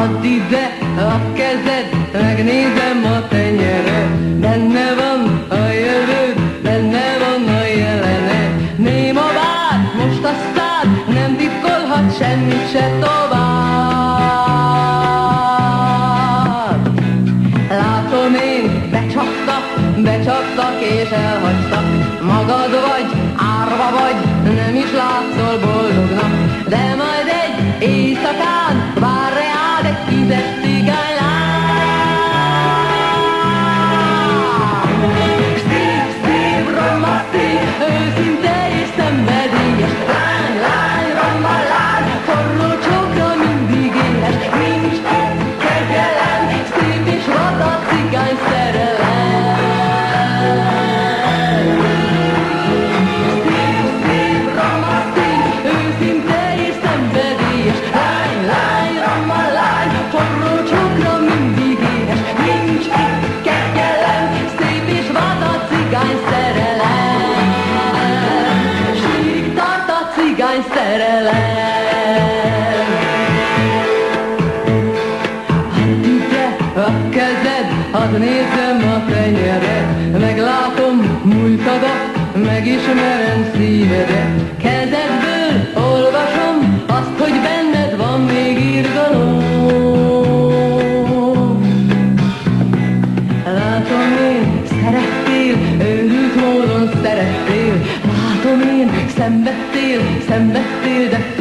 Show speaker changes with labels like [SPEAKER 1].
[SPEAKER 1] Add ide a kezed, megnézem a tenyered. Benne van a jövőd, benne van a jelened. Néma vár, most a szád, nem titkolhat semmit se tovább. Látom én, becsaptak és elhagytak. Magad vagy, árva vagy, nem is látszol boldognak. De majd egy éjszakán vár reád egy tízes cigánylány. Szép, romantik, őszinte és szenvedélyes. Lány, lány, roma lány, forró csókra mindig éles. Nincs itt kegyelem, szép és vada cigány szerelem. Szerelem. Add ide a kezed, hadd nézzem a tenyered. Meglátom múltadat, megismerem szívedet. Kezedből olvasom azt, hogy benned van még irgalom. Látom én, szerettél, őrült módon szerettél. Látom én, szenvedtél, de